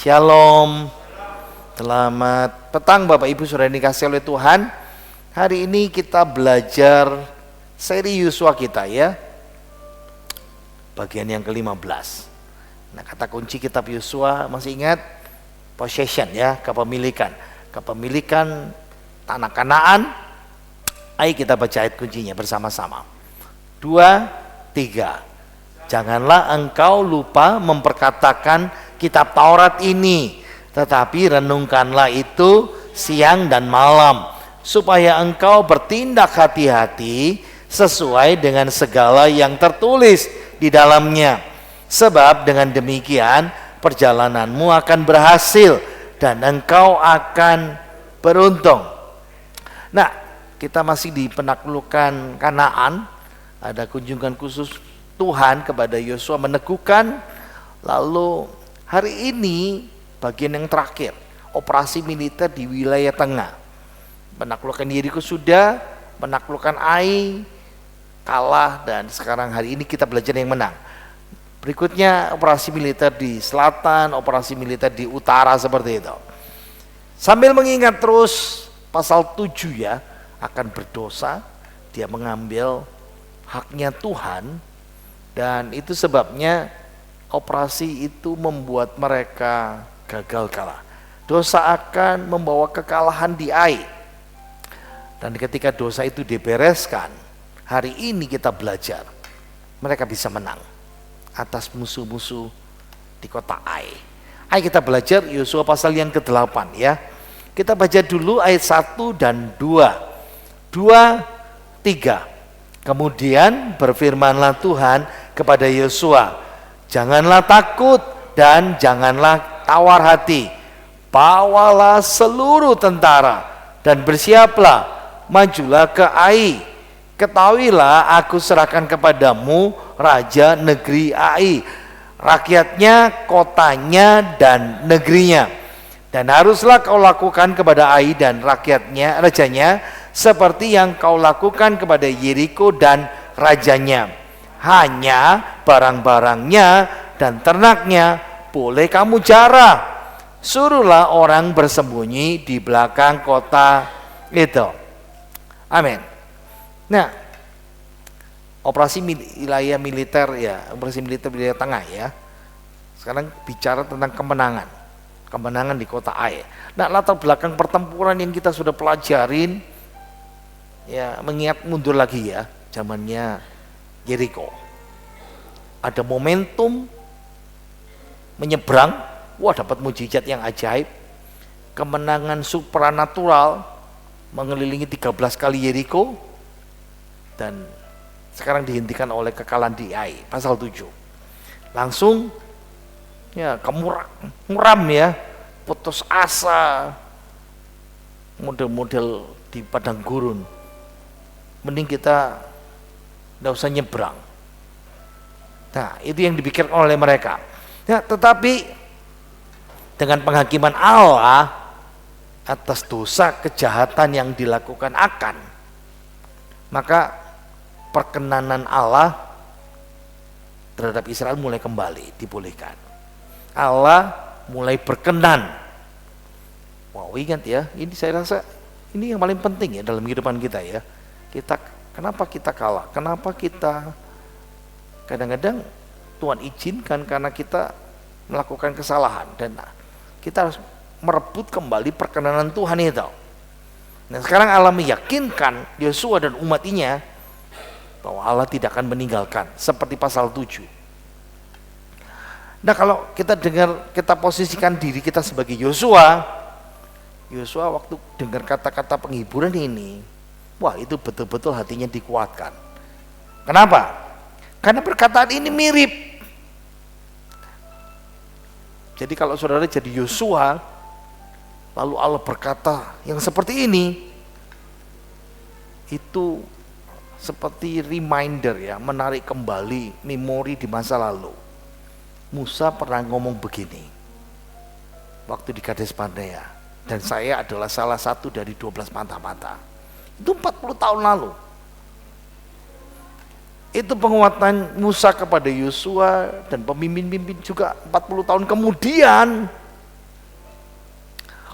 Shalom. Selamat petang Bapak Ibu Saudara yang dikasihi oleh Tuhan. Hari ini kita belajar seri Yosua kita ya. Bagian yang ke-15. Nah, kata kunci kitab Yosua masih ingat? Possession ya, kepemilikan. Kepemilikan tanah Kanaan. Ayo kita baca ayat kuncinya bersama-sama. 2, 3. Janganlah engkau lupa memperkatakan kitab Taurat ini, tetapi renungkanlah itu siang dan malam, supaya engkau bertindak hati-hati sesuai dengan segala yang tertulis di dalamnya. Sebab dengan demikian perjalananmu akan berhasil dan engkau akan beruntung. Nah, kita masih di penaklukan Kanaan. Ada kunjungan khusus Tuhan kepada Yosua meneguhkan. Lalu hari ini bagian yang terakhir, operasi militer di wilayah tengah. Menaklukkan Yeriko sudah, menaklukkan Ai kalah, dan sekarang hari ini kita belajar yang menang. Berikutnya operasi militer di selatan, operasi militer di utara, seperti itu. Sambil mengingat terus pasal 7 ya, akan berdosa, dia mengambil haknya Tuhan, dan itu sebabnya operasi itu membuat mereka gagal kalah. Dosa akan membawa kekalahan di Ai. Dan ketika dosa itu dibereskan, hari ini kita belajar mereka bisa menang atas musuh-musuh di kota Ai. Ayo kita belajar Yosua pasal yang ke-8 ya. Kita baca dulu ayat 1 dan 2. 2, 3. Kemudian berfirmanlah Tuhan kepada Yosua, janganlah takut dan janganlah tawar hati. Bawalah seluruh tentara dan bersiaplah, majulah ke Ai. Ketahuilah aku serahkan kepadamu raja negeri Ai, rakyatnya, kotanya, dan negerinya. Dan haruslah kau lakukan kepada Ai dan rakyatnya, rajanya, seperti yang kau lakukan kepada Yeriko dan rajanya. Hanya barang-barangnya dan ternaknya boleh kamu jarah. Suruhlah orang bersembunyi di belakang kota itu. Amin. Nah, operasi wilayah militer ya, operasi militer wilayah tengah ya. Sekarang bicara tentang kemenangan. Kemenangan di kota Ai. Nah, latar belakang pertempuran yang kita sudah pelajarin ya, mengingat mundur lagi ya, zamannya Yeriko. Ada momentum menyeberang, wah dapat mujizat yang ajaib. Kemenangan supranatural mengelilingi 13 kali Yeriko, dan sekarang dihentikan oleh kekalahan di Ai, pasal 7. Langsung ya muram ya, putus asa, model-model di padang gurun. Mending kita tidak usah nyebrang. Nah, itu yang dipikirkan oleh mereka. Ya, tetapi dengan penghakiman Allah atas dosa kejahatan yang dilakukan Akan, maka perkenanan Allah terhadap Israel mulai kembali dibolehkan. Allah mulai berkenan. Wow, ingat ya, ini saya rasa ini yang paling penting ya dalam kehidupan kita ya. Kenapa kita kalah? Kenapa kita kadang-kadang Tuhan izinkan karena kita melakukan kesalahan, dan kita harus merebut kembali perkenanan Tuhan itu. Nah, sekarang Allah meyakinkan Yosua dan umatnya bahwa Allah tidak akan meninggalkan, seperti pasal 7. Nah, kalau kita dengar, kita posisikan diri kita sebagai Yosua waktu dengar kata-kata penghiburan ini, wah itu betul-betul hatinya dikuatkan. Kenapa? Karena perkataan ini mirip. Jadi kalau saudara jadi Yosua, lalu Allah berkata yang seperti ini, itu seperti reminder ya, menarik kembali memori di masa lalu. Musa pernah ngomong begini waktu di Kades Barnea, dan saya adalah salah satu dari 12 mata-mata. Itu 40 tahun lalu. Itu penguatan Musa kepada Yosua dan pemimpin-pemimpin juga 40 tahun kemudian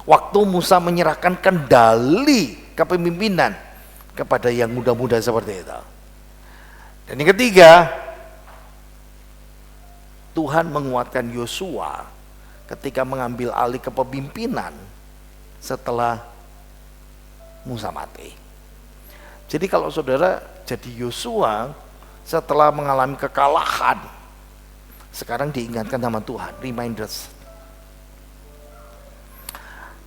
waktu Musa menyerahkan kendali kepemimpinan kepada yang muda-muda seperti itu. Dan yang ketiga, Tuhan menguatkan Yosua ketika mengambil alih kepemimpinan setelah Musa mati. Jadi kalau saudara jadi Yosua setelah mengalami kekalahan, sekarang diingatkan sama Tuhan, reminders.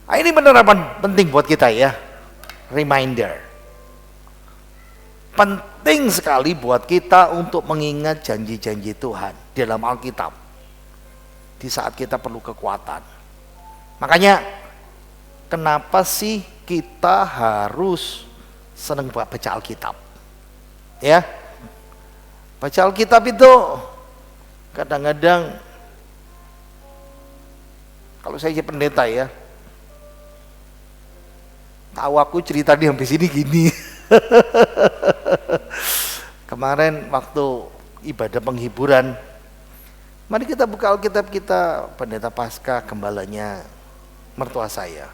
Ini penerapan penting buat kita ya, reminder. Penting sekali buat kita untuk mengingat janji-janji Tuhan di dalam Alkitab di saat kita perlu kekuatan. Makanya kenapa sih kita harus senang baca Alkitab? Ya, baca Alkitab itu kadang-kadang, kalau saya jadi pendeta ya, tahu aku cerita di sampai sini gini. Kemarin waktu ibadah penghiburan, mari kita buka Alkitab kita, pendeta Paskah, gembalanya mertua saya.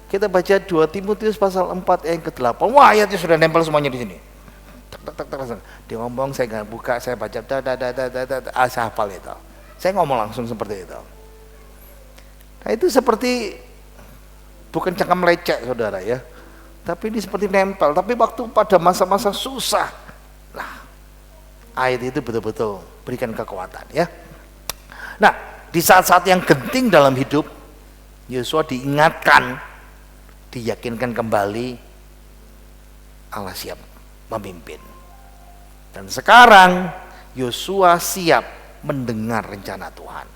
Kita baca 2 Timotius pasal 4 ayat ke-8. Wah, ayatnya sudah nempel semuanya di sini. Dia ngomong, saya nggak buka, saya baca, saya hafal itu. Saya ngomong langsung seperti itu. Nah itu seperti bukan cangkem lecek saudara ya, tapi ini seperti nempel. Tapi waktu pada masa-masa susah, nah ayat itu betul-betul berikan kekuatan ya. Nah di saat-saat yang genting dalam hidup, Yosua diingatkan, diyakinkan kembali Allah siap memimpin. Dan sekarang Yosua siap mendengar rencana Tuhan.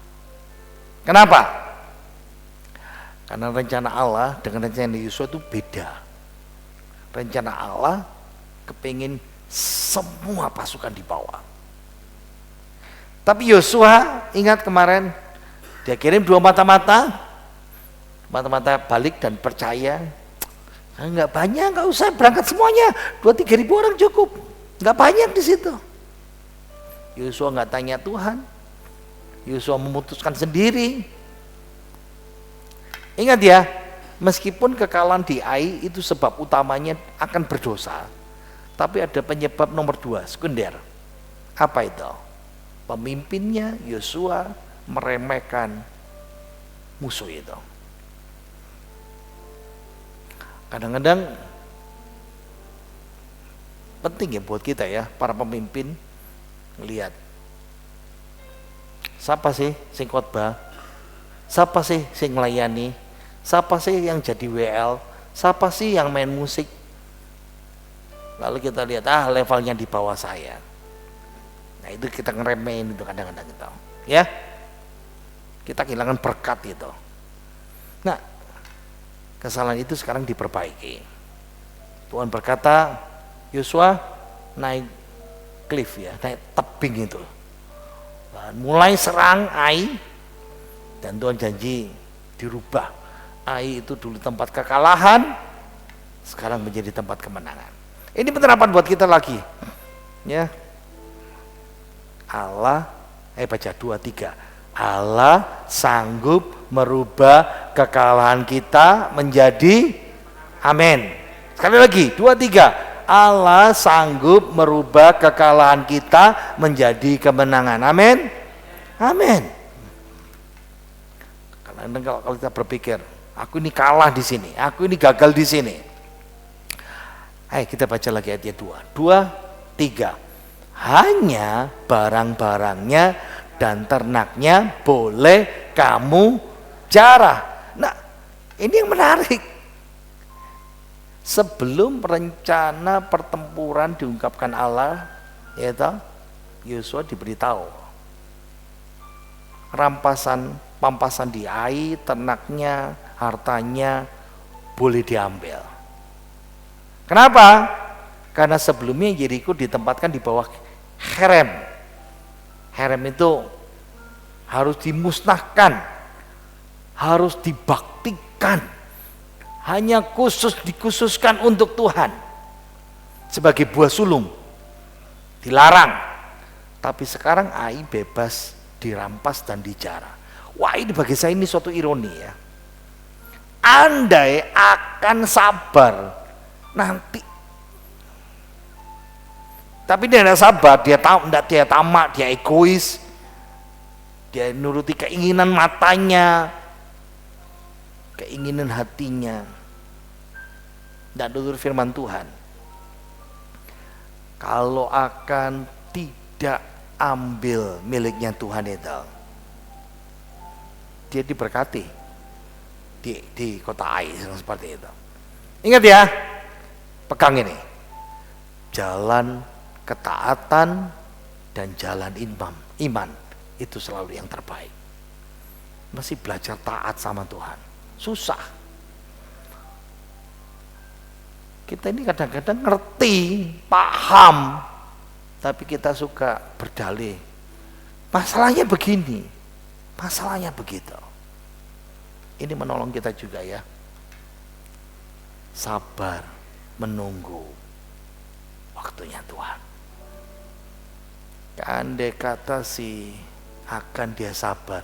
Kenapa? Karena rencana Allah dengan rencana Yosua itu beda. Rencana Allah kepingin semua pasukan dibawa. Tapi Yosua ingat kemarin dia kirim 2 mata-mata balik dan percaya. Enggak banyak, enggak usah berangkat semuanya, 2-3 ribu orang cukup, enggak banyak di situ. Yosua enggak tanya Tuhan, Yosua memutuskan sendiri. Ingat ya, meskipun kekalahan di Ai itu sebab utamanya akan berdosa, tapi ada penyebab nomor 2, sekunder. Apa itu? Pemimpinnya Yosua meremehkan musuh itu. Kadang-kadang penting ya buat kita ya, para pemimpin lihat siapa sih sing khotbah, siapa sih sing melayani, siapa sih yang jadi WL, siapa sih yang main musik. Lalu kita lihat levelnya di bawah saya. Nah itu kita ngeremehin itu kadang-kadang gitu ya, kita kehilangan berkat itu. Nah kesalahan itu sekarang diperbaiki. Tuhan berkata, Yosua naik cliff ya, naik tebing itu, dan mulai serang Ai, dan Tuhan janji dirubah. Ai itu dulu tempat kekalahan, sekarang menjadi tempat kemenangan. Ini penerapan buat kita lagi ya. Allah baca 2-3, Allah sanggup merubah kekalahan kita menjadi amin. Sekali lagi 2-3, Allah sanggup merubah kekalahan kita menjadi kemenangan. Amin. Amin. Karena kalau kita berpikir, aku ini kalah di sini, aku ini gagal di sini. Ayo kita baca lagi ayatnya 2-3. Hanya barang-barangnya dan ternaknya boleh kamu jarah. Nah, ini yang menarik. Sebelum rencana pertempuran diungkapkan Allah, yaitu Yosua diberitahu pampasan di Ai, ternaknya, hartanya boleh diambil. Kenapa? Karena sebelumnya Yeriko ditempatkan di bawah Herem. Herem itu harus dimusnahkan, harus dibaktikan, hanya dikhususkan untuk Tuhan sebagai buah sulung, dilarang. Tapi sekarang Ai bebas dirampas dan dijarah. Wah, ini bagi saya ini suatu ironi ya. andai akan sabar nanti. Tapi dia tidak sabar, dia tamak, dia egois, dia nuruti keinginan matanya, keinginan hatinya, tidak nurut firman Tuhan. Kalau akan tidak ambil miliknya Tuhan itu, dia diberkati di kota Ai seperti itu. Ingat ya, pegang ini, jalan ketaatan dan jalan iman itu selalu yang terbaik. Masih belajar taat sama Tuhan, susah. Kita ini kadang-kadang ngerti, paham, tapi kita suka berdalih. Masalahnya begini, masalahnya begitu. Ini menolong kita juga ya. Sabar menunggu waktunya Tuhan. Andai kata sih akan dia sabar,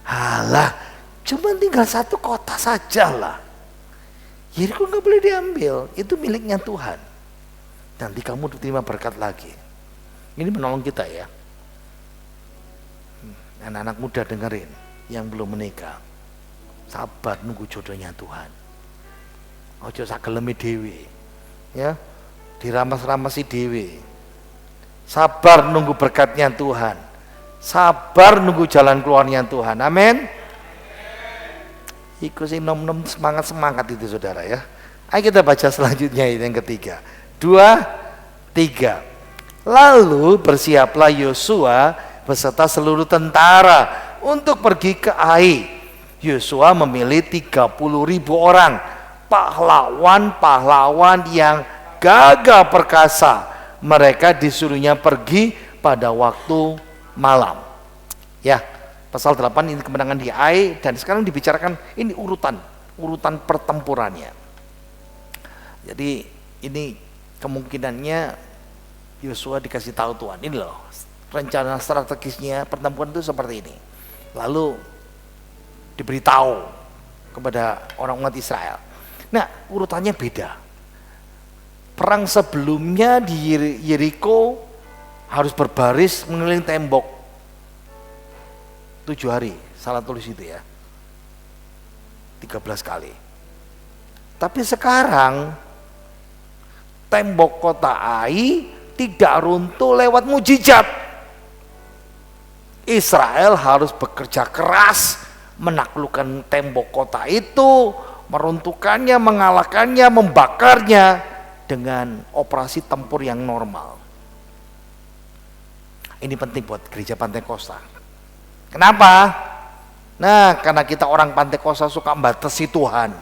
halah cuma tinggal satu kota saja lah, Yeriko nggak boleh diambil, itu miliknya Tuhan. Nanti kamu diterima berkat lagi. Ini menolong kita ya. Anak-anak muda dengerin, yang belum menikah, sabar nunggu jodohnya Tuhan. Ojo sagelemi dewe, ya, diramas-ramasi dewe. Sabar nunggu berkatnya Tuhan, sabar nunggu jalan keluarnya Tuhan. Amin. Iku sing nom-nom semangat itu saudara ya. Ayo kita baca selanjutnya yang ketiga. 2, 3. Lalu bersiaplah Yosua beserta seluruh tentara untuk pergi ke Ai. Yosua memilih 30.000 orang pahlawan yang gagah perkasa. Mereka disuruhnya pergi pada waktu malam. Ya, pasal 8 ini kemenangan di Ai, dan sekarang dibicarakan ini urutan pertempurannya. Jadi ini kemungkinannya Yosua dikasih tahu Tuhan, ini loh rencana strategisnya pertempuran itu seperti ini. Lalu diberitahu kepada orang umat Israel. Nah, urutannya beda. Perang sebelumnya di Yeriko harus berbaris mengelilingi tembok 7 hari, salah tulis itu ya, 13 kali. Tapi sekarang tembok kota Ai tidak runtuh lewat mujizat. Israel harus bekerja keras menaklukkan tembok kota itu, meruntuhkannya, mengalahkannya, membakarnya dengan operasi tempur yang normal. Ini penting buat gereja Pantai Kosta. Kenapa? Nah, karena kita orang Pantai Kosta suka membatasi Tuhan.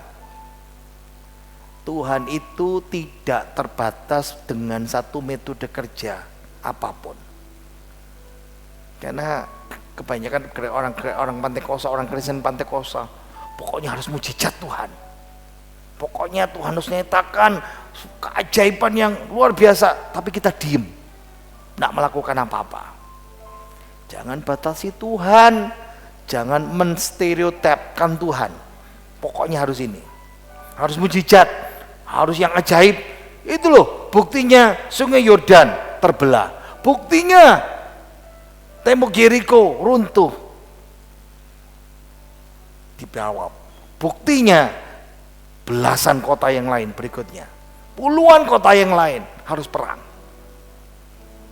Tuhan itu tidak terbatas dengan satu metode kerja apapun. Karena kebanyakan orang Pantai Kosta, orang Kristen Pantai Kosta, pokoknya harus mujizat Tuhan. Pokoknya Tuhan harus nyatakan keajaiban yang luar biasa, tapi kita diem, tidak melakukan apa-apa. Jangan batasi Tuhan, jangan menstereotipkan Tuhan. Pokoknya harus ini, harus mujizat, harus yang ajaib. Itu loh buktinya Sungai Yordan terbelah, buktinya tembok Yeriko runtuh di bawah, buktinya belasan kota yang lain berikutnya, puluhan kota yang lain harus perang.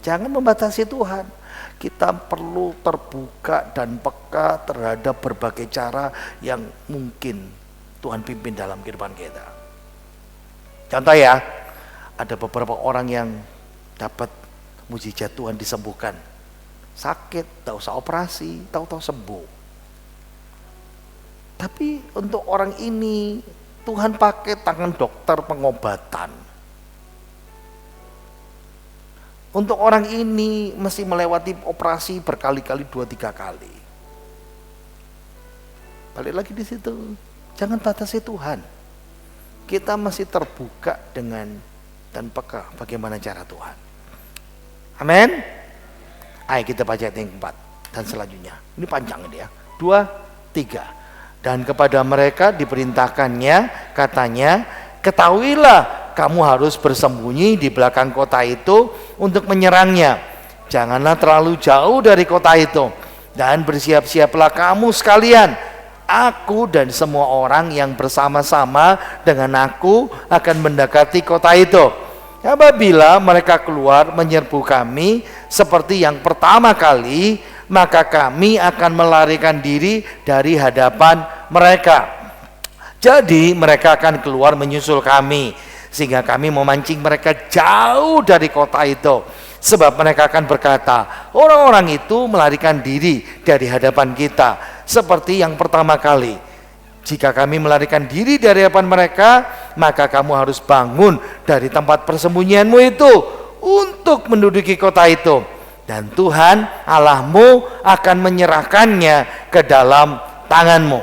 Jangan membatasi Tuhan. Kita perlu terbuka dan peka terhadap berbagai cara yang mungkin Tuhan pimpin dalam kehidupan kita. Contoh ya, ada beberapa orang yang dapat mujizat Tuhan disembuhkan. Sakit, tak usah operasi, tahu-tahu sembuh. Tapi untuk orang ini Tuhan pakai tangan dokter pengobatan. Untuk orang ini mesti melewati operasi berkali-kali, 2-3 kali. Balik lagi di situ, jangan batasi Tuhan. Kita masih terbuka dengan dan peka bagaimana cara Tuhan. Amin. Ayo kita baca ayat yang 4 dan selanjutnya. Ini panjang ini ya. 2, 3. Dan kepada mereka diperintahkannya, katanya, ketahuilah kamu harus bersembunyi di belakang kota itu untuk menyerangnya. Janganlah terlalu jauh dari kota itu. Dan bersiap-siaplah kamu sekalian. Aku dan semua orang yang bersama-sama dengan aku akan mendekati kota itu. Apabila mereka keluar menyerbu kami seperti yang pertama kali, maka kami akan melarikan diri dari hadapan mereka. Jadi mereka akan keluar menyusul kami, sehingga kami memancing mereka jauh dari kota itu. Sebab mereka akan berkata, orang-orang itu melarikan diri dari hadapan kita seperti yang pertama kali. Jika kami melarikan diri dari hadapan mereka, maka kamu harus bangun dari tempat persembunyianmu itu untuk menduduki kota itu. Dan Tuhan Allahmu akan menyerahkannya ke dalam tanganmu.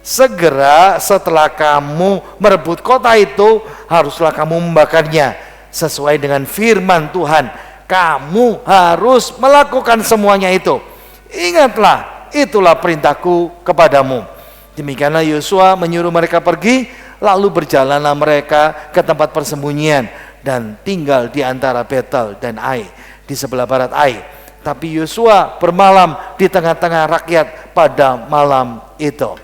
Segera setelah kamu merebut kota itu, haruslah kamu membakarnya sesuai dengan firman Tuhan. Kamu harus melakukan semuanya itu. Ingatlah, itulah perintahku kepadamu. Demikianlah Yosua menyuruh mereka pergi, lalu berjalanlah mereka ke tempat persembunyian dan tinggal di antara Betel dan Ai, di sebelah barat Ai. Tapi Yosua bermalam di tengah-tengah rakyat pada malam itu.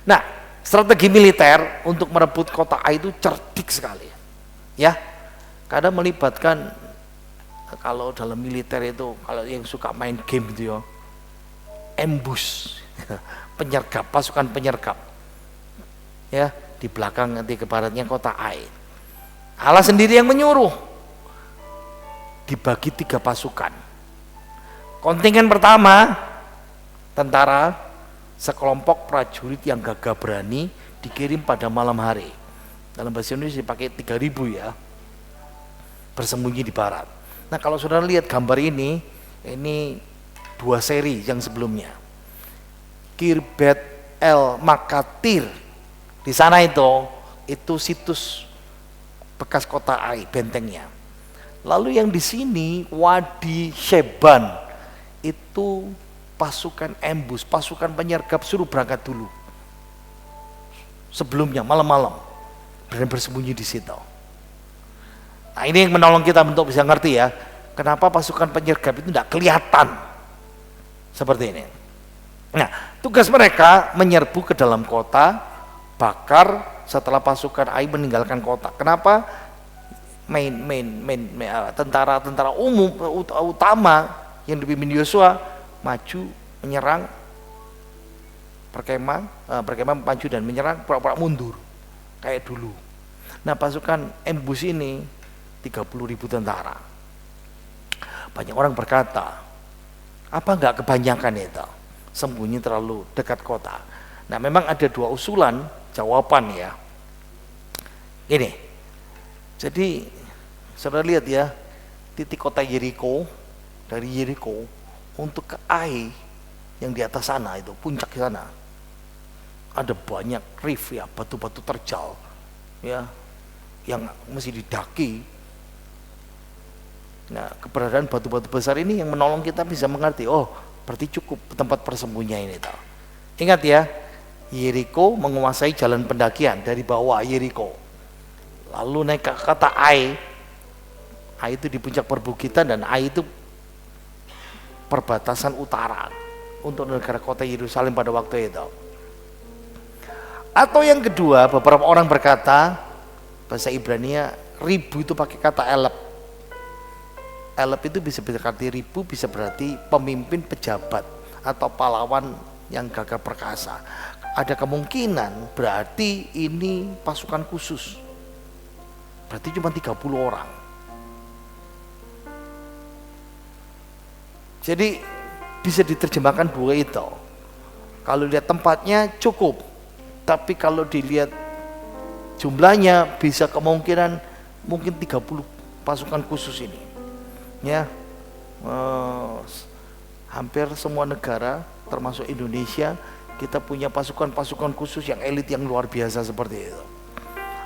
Nah, strategi militer untuk merebut kota Ai itu cerdik sekali. Ya, kadang melibatkan, kalau dalam militer itu, kalau yang suka main game itu ya, ambush, penyergap, pasukan penyergap. Ya, di belakang nanti ke baratnya kota Ai. Allah sendiri yang menyuruh. Dibagi 3 pasukan. Kontingen pertama, tentara, sekelompok prajurit yang gagah berani, dikirim pada malam hari. Dalam bahasa Indonesia dipakai 3.000 ya. Bersembunyi di barat. Nah, kalau saudara lihat gambar ini 2 seri yang sebelumnya. Kirbet El Makatir, di sana itu situs bekas kota Ai, bentengnya. Lalu yang di sini Wadi Sheban, itu pasukan ambush, pasukan penyergap, suruh berangkat dulu. Sebelumnya malam-malam dan bersembunyi di situ. Nah, ini yang menolong kita untuk bisa ngerti ya, kenapa pasukan penyergap itu tidak kelihatan seperti ini. Nah, tugas mereka menyerbu ke dalam kota, bakar setelah pasukan Ai meninggalkan kota. Kenapa? Tentara umum utama yang dipimpin Yosua maju menyerang perkemahan maju dan menyerang, pura-pura mundur kayak dulu. Nah, pasukan ambush ini 30.000 tentara. Banyak orang berkata, apa enggak kebanyakan itu? Sembunyi terlalu dekat kota. Nah, memang ada 2 usulan jawaban ya. Ini. Jadi, saudara lihat ya, titik kota Yeriko, dari Yeriko untuk ke Ai yang di atas sana itu, puncak sana. Ada banyak reef ya, batu-batu terjal ya, yang mesti didaki. Nah, keberadaan batu-batu besar ini yang menolong kita bisa mengerti, oh berarti cukup tempat persembunyian ini. Ingat ya, Yeriko menguasai jalan pendakian dari bawah Yeriko, lalu naik ke kota Ai. Ai itu di puncak perbukitan, dan Ai itu perbatasan utara untuk negara kota Yerusalem pada waktu itu. Atau yang kedua, beberapa orang berkata, bahasa Ibrania 1000 itu pakai kata elep. Elep itu bisa berarti 1000, bisa berarti pemimpin, pejabat atau pahlawan yang gagah perkasa. Ada kemungkinan berarti ini pasukan khusus. Berarti cuma 30 orang. Jadi bisa diterjemahkan 2 itu. Kalau lihat tempatnya cukup, tapi kalau dilihat jumlahnya bisa kemungkinan mungkin 30 pasukan khusus ini. Ya, hampir semua negara termasuk Indonesia, kita punya pasukan-pasukan khusus yang elit, yang luar biasa seperti itu.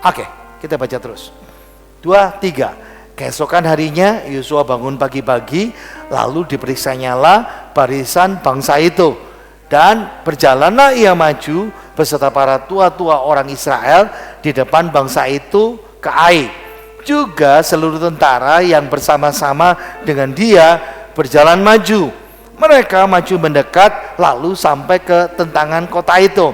Oke, kita baca terus. 2, 3. Keesokan harinya Yosua bangun pagi-pagi, lalu diperiksanyalah barisan bangsa itu. Dan berjalanlah ia maju beserta para tua-tua orang Israel di depan bangsa itu ke Ai. Juga seluruh tentara yang bersama-sama dengan dia berjalan maju. Mereka maju mendekat lalu sampai ke tentangan kota itu.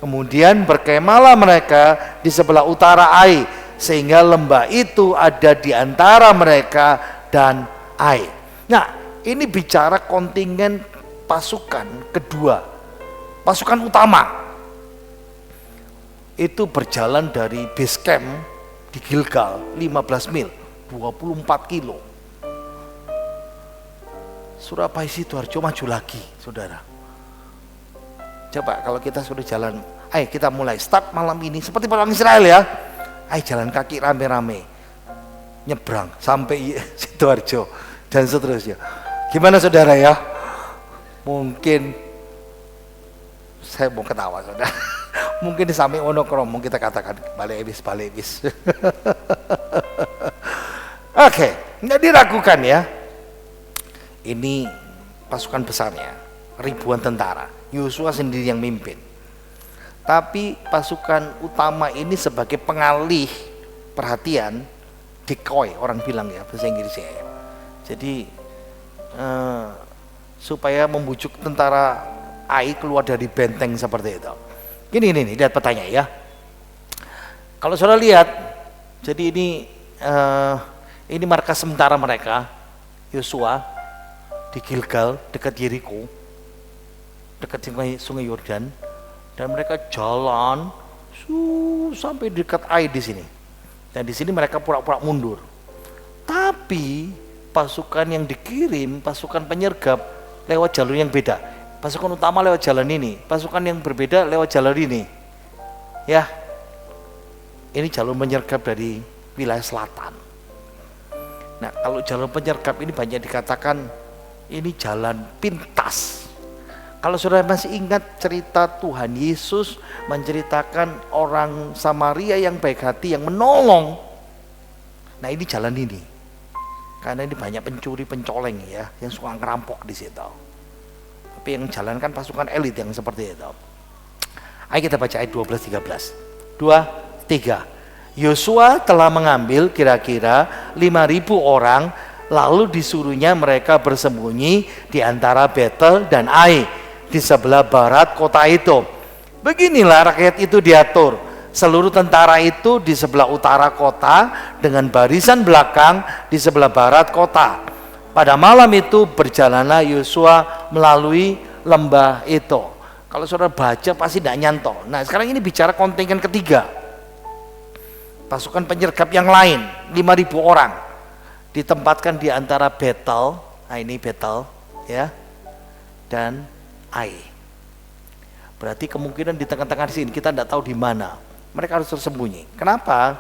Kemudian berkemahlah mereka di sebelah utara Ai, sehingga lembah itu ada di antara mereka dan Ai. Nah, ini bicara kontingen pasukan kedua, pasukan utama itu berjalan dari base camp di Gilgal 15 mil, 24 kilo. Surabaya Sidoarjo maju lagi, saudara. Coba kalau kita sudah jalan, ayo kita mulai start malam ini seperti orang Israel ya. Ayo jalan kaki rame-rame, nyebrang sampai Sidoarjo dan seterusnya. Gimana saudara ya? Mungkin saya mau ketawa saudara. Mungkin sampai Wonokromo kita katakan balik bis. Oke, nggak diragukan ya. Ini pasukan besarnya, ribuan tentara. Yosua sendiri yang mimpin. Tapi pasukan utama ini sebagai pengalih perhatian, decoy orang bilang ya bahasa Inggrisnya ya. Jadi supaya membujuk tentara Ai keluar dari benteng seperti itu. Ini lihat petanya ya. Kalau saudara lihat, jadi ini markas sementara mereka, Yosua di Gilgal dekat Yeriko, dekat sungai Yordan, dan mereka jalan sampai dekat Ai di sini. Dan di sini mereka pura-pura mundur. Tapi pasukan yang dikirim, pasukan penyergap lewat jalur yang beda. Pasukan utama lewat jalan ini, pasukan yang berbeda lewat jalur ini. Ya, ini jalur penyergap dari wilayah selatan. Nah, kalau jalur penyergap ini banyak dikatakan ini jalan pintas. Kalau saudara masih ingat cerita Tuhan Yesus menceritakan orang Samaria yang baik hati yang menolong. Nah, ini jalan ini. Karena ini banyak pencuri pencoleng ya, yang suka ngerampok di situ. Tapi yang jalan kan pasukan elit yang seperti itu. Ayo kita baca ayat 12-13. 2-3. Yosua telah mengambil kira-kira 5.000 orang, lalu disuruhnya mereka bersembunyi di antara Betel dan Ai di sebelah barat kota itu. Beginilah rakyat itu diatur. Seluruh tentara itu di sebelah utara kota dengan barisan belakang di sebelah barat kota. Pada malam itu berjalanlah Yosua melalui lembah itu. Kalau saudara baca pasti tidak nyantol. Nah, sekarang ini bicara kontingen ketiga. Pasukan penyergap yang lain, 5.000 orang ditempatkan di antara Betel, nah ini Betel ya, dan Ai. Berarti kemungkinan di tengah-tengah sini kita tidak tahu di mana. Mereka harus tersembunyi. Kenapa?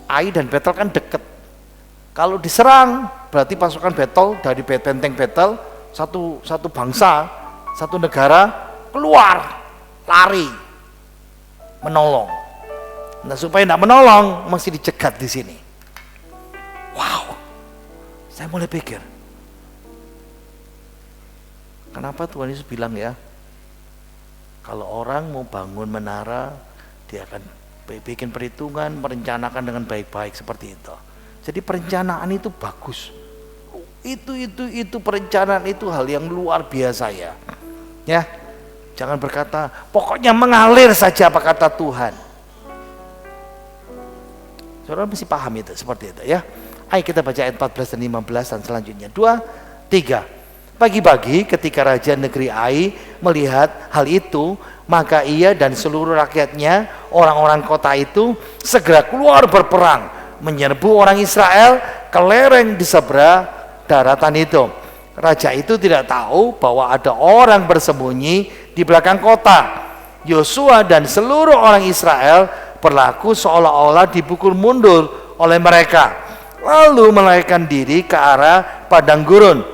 Ai dan Betel kan dekat. Kalau diserang, berarti pasukan Betel dari benteng Betel, satu bangsa, satu negara keluar, lari, menolong. Nah, supaya tidak menolong, mesti dicegat di sini. Wow, saya mulai pikir, kenapa Tuhan Yesus bilang ya, kalau orang mau bangun menara, dia akan bikin perhitungan, merencanakan dengan baik-baik seperti itu. Jadi perencanaan itu bagus. Itu perencanaan itu hal yang luar biasa ya. Ya, jangan berkata, pokoknya mengalir saja apa kata Tuhan. Saudara mesti paham itu, seperti itu ya. Ayo kita baca ayat 14 dan 15 dan selanjutnya. 2-3. Pagi-pagi ketika raja negeri Ai melihat hal itu, maka ia dan seluruh rakyatnya, orang-orang kota itu segera keluar berperang, menyerbu orang Israel ke lereng di seberang daratan itu. Raja itu tidak tahu bahwa ada orang bersembunyi di belakang kota. Yosua dan seluruh orang Israel berlaku seolah-olah dipukul mundur oleh mereka, lalu melarikan diri ke arah padang gurun.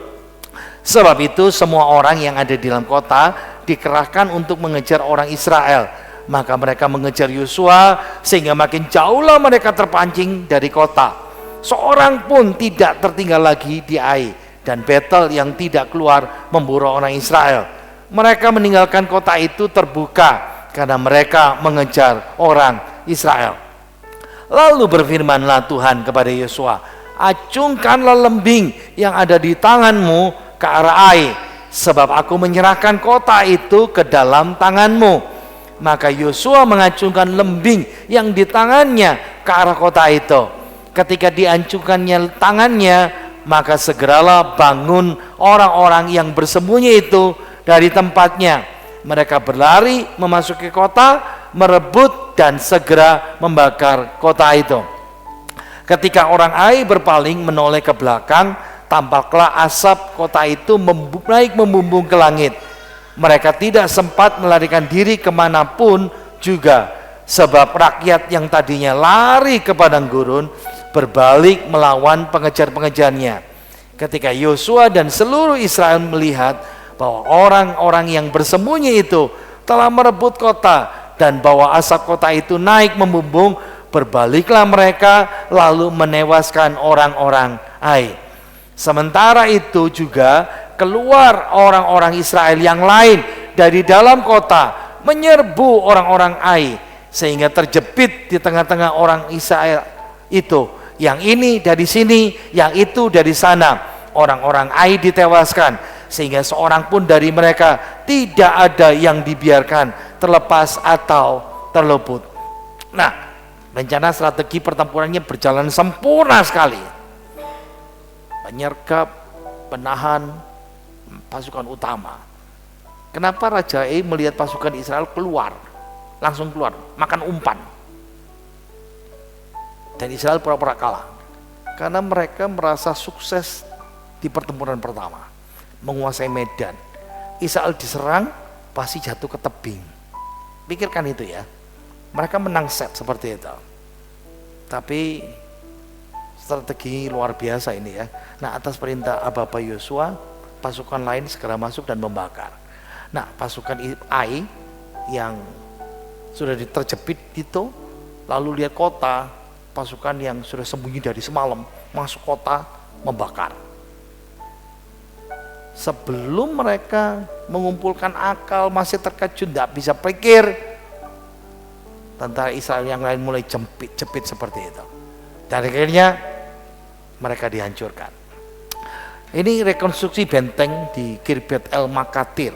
Sebab itu semua orang yang ada di dalam kota dikerahkan untuk mengejar orang Israel. Maka mereka mengejar Yosua sehingga makin jauhlah mereka terpancing dari kota. Seorang pun tidak tertinggal lagi di Ai dan Betel yang tidak keluar memburu orang Israel. mereka meninggalkan kota itu terbuka karena mereka mengejar orang Israel. Lalu berfirmanlah Tuhan kepada Yosua, acungkanlah lembing yang ada di tanganmu ke arah Ai, sebab aku menyerahkan kota itu ke dalam tanganmu. Maka Yosua mengacungkan lembing yang di tangannya ke arah kota itu. Ketika diacungkannya tangannya, maka segeralah bangun orang-orang yang bersembunyi itu dari tempatnya. Mereka berlari memasuki kota, merebut dan segera membakar kota itu. Ketika orang Ai berpaling menoleh ke belakang, tampaklah asap kota itu naik membumbung ke langit. Mereka tidak sempat melarikan diri kemanapun juga, sebab rakyat yang tadinya lari ke padang gurun berbalik melawan pengejar-pengejarnya. Ketika Yosua dan seluruh Israel melihat bahwa orang-orang yang bersembunyi itu telah merebut kota dan bahwa asap kota itu naik membumbung, berbaliklah mereka lalu menewaskan orang-orang Ai. Sementara itu juga keluar orang-orang Israel yang lain dari dalam kota menyerbu orang-orang Ai, sehingga terjepit di tengah-tengah orang Israel itu. Yang ini dari sini, yang itu dari sana. Orang-orang Ai ditewaskan, sehingga seorang pun dari mereka tidak ada yang dibiarkan terlepas atau terluput. Nah, rencana strategi pertempurannya berjalan sempurna sekali. Menyergap, penahan pasukan utama. Kenapa Raja Ai melihat pasukan Israel keluar, langsung keluar, makan umpan, dan Israel pura-pura kalah? Karena mereka merasa sukses di pertempuran pertama, menguasai medan. Israel diserang, pasti jatuh ke tebing. Pikirkan itu ya, mereka menang set seperti itu. Tapi strategi luar biasa ini ya. Nah, atas perintah Ababa Yosua, pasukan lain segera masuk dan membakar. Nah, pasukan Ai yang sudah terjepit itu, lalu lihat kota, pasukan yang sudah sembunyi dari semalam masuk kota membakar. Sebelum mereka mengumpulkan akal, masih terkejut, tidak bisa pikir, tentara Israel yang lain mulai jepit seperti itu. Dan akhirnya mereka dihancurkan. Ini rekonstruksi benteng di Kirbet El Makatir.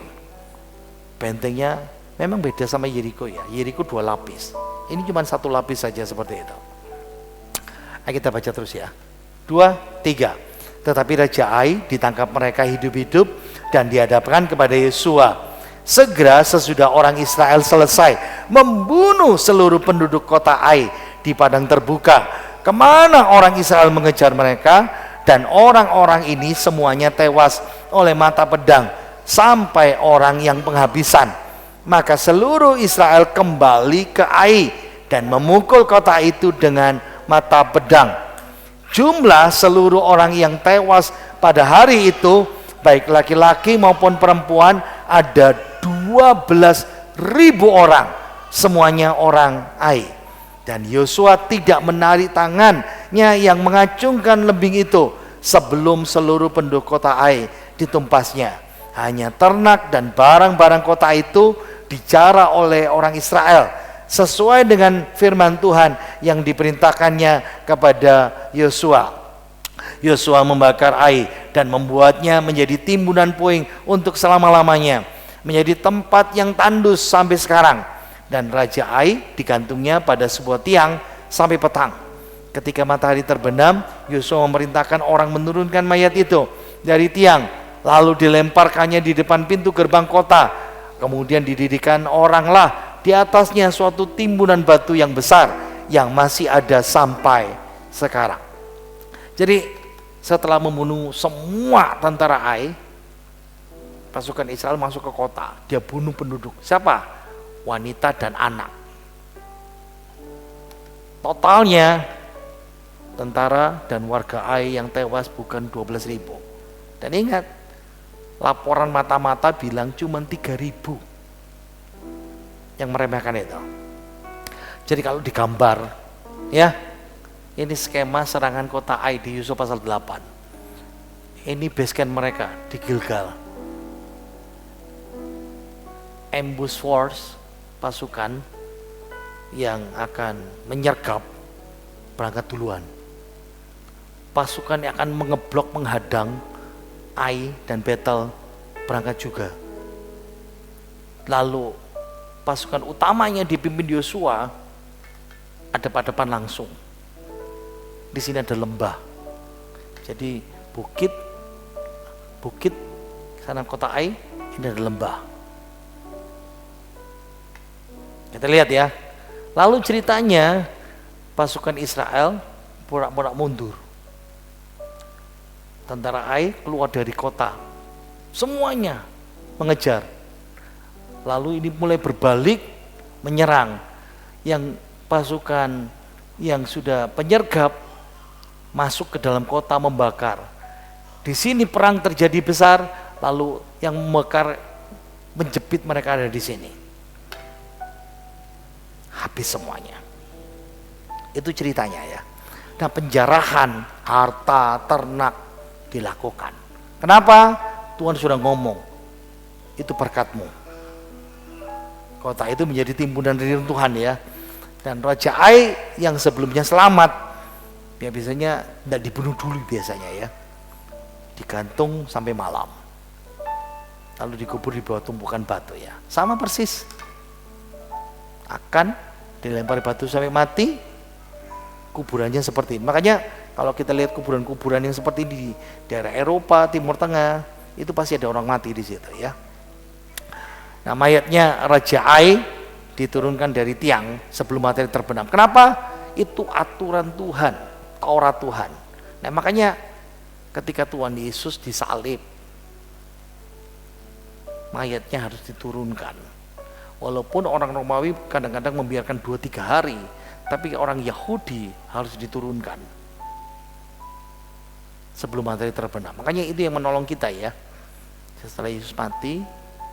Bentengnya memang beda sama Yeriko ya. Yeriko 2 lapis. Ini cuma 1 lapis saja seperti itu. Ayo kita baca terus ya. 2, 3. Tetapi Raja Ai ditangkap mereka hidup-hidup dan dihadapkan kepada Yosua. Segera sesudah orang Israel selesai membunuh seluruh penduduk kota Ai di padang terbuka, kemana orang Israel mengejar mereka, dan orang-orang ini semuanya tewas oleh mata pedang sampai orang yang penghabisan. Maka seluruh Israel kembali ke Ai dan memukul kota itu dengan mata pedang. Jumlah seluruh orang yang tewas pada hari itu, baik laki-laki maupun perempuan, ada 12.000 orang, semuanya orang Ai. Dan Yosua tidak menarik tangannya yang mengacungkan lembing itu sebelum seluruh penduduk kota Ai ditumpasnya. Hanya ternak dan barang-barang kota itu dijarah oleh orang Israel sesuai dengan firman Tuhan yang diperintahkannya kepada Yosua. Yosua membakar Ai dan membuatnya menjadi timbunan puing untuk selama-lamanya, menjadi tempat yang tandus sampai sekarang. Dan Raja Ai digantungnya pada sebuah tiang sampai petang. Ketika matahari terbenam, Yosua memerintahkan orang menurunkan mayat itu dari tiang, lalu dilemparkannya di depan pintu gerbang kota. Kemudian didirikan oranglah di atasnya suatu timbunan batu yang besar yang masih ada sampai sekarang. Jadi setelah membunuh semua tentara Ai, pasukan Israel masuk ke kota. Dia bunuh penduduk. Siapa? Wanita dan anak. Totalnya tentara dan warga Ai yang tewas bukan 12.000. Dan ingat, laporan mata-mata bilang cuma 3.000 yang meremehkan itu. Jadi kalau digambar ya, ini skema serangan kota Ai di Yosua pasal 8. Ini base camp mereka di Gilgal. ambush force, pasukan yang akan menyergap berangkat duluan. Pasukan yang akan mengeblok, menghadang Ai dan Betel berangkat juga. Lalu pasukan utamanya dipimpin Yosua hadap-hadapan langsung. Di sini ada lembah. Jadi bukit sana kota Ai, ini ada lembah. Kita lihat ya. Lalu ceritanya pasukan Israel pura-pura mundur. Tentara Ai keluar dari kota, semuanya mengejar. Lalu ini mulai berbalik menyerang. Yang pasukan yang sudah penyergap masuk ke dalam kota membakar. Di sini perang terjadi besar, lalu yang membakar menjepit mereka ada di sini. Habis semuanya. Itu ceritanya ya. Nah, penjarahan harta, ternak dilakukan. Kenapa? Tuhan sudah ngomong, itu berkatmu. Kota itu menjadi timbunan reruntuhan ya. Dan Raja Ai yang sebelumnya selamat, ya biasanya tidak dibunuh dulu biasanya ya, digantung sampai malam, lalu dikubur di bawah tumpukan batu ya. Sama persis, akan dilempari batu sampai mati, kuburannya seperti ini. Makanya kalau kita lihat kuburan-kuburan yang seperti di daerah Eropa, Timur Tengah, itu pasti ada orang mati di situ ya. Nah, mayatnya Raja Ai diturunkan dari tiang sebelum materi terbenam. Kenapa? Itu aturan Tuhan, Taurat Tuhan. Nah, makanya ketika Tuhan Yesus disalib, mayatnya harus diturunkan. Walaupun orang Romawi kadang-kadang membiarkan 2-3 hari, tapi orang Yahudi harus diturunkan sebelum materi terbenam. Makanya itu yang menolong kita ya. Setelah Yesus mati,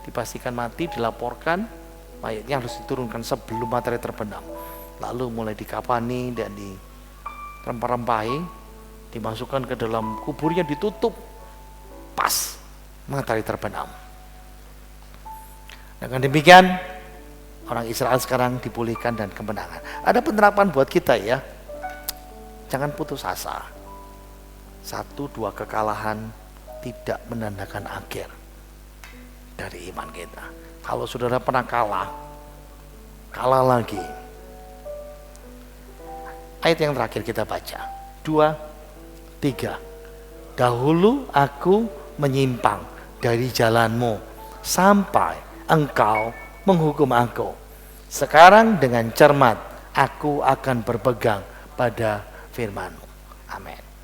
dipastikan mati, dilaporkan, mayatnya harus diturunkan sebelum materi terbenam. Lalu mulai dikapani dan dirempah-rempahi, dimasukkan ke dalam kuburnya, ditutup pas materi terbenam. Dengan demikian orang Israel sekarang dipulihkan dan kemenangan. Ada penerapan buat kita ya. Jangan putus asa. 1-2 kekalahan tidak menandakan akhir dari iman kita. Kalau saudara pernah kalah lagi. Ayat yang terakhir kita baca, 2-3. Dahulu aku menyimpang dari jalanmu sampai engkau menghukum aku. Sekarang dengan cermat aku akan berpegang pada firman-Mu. Amin.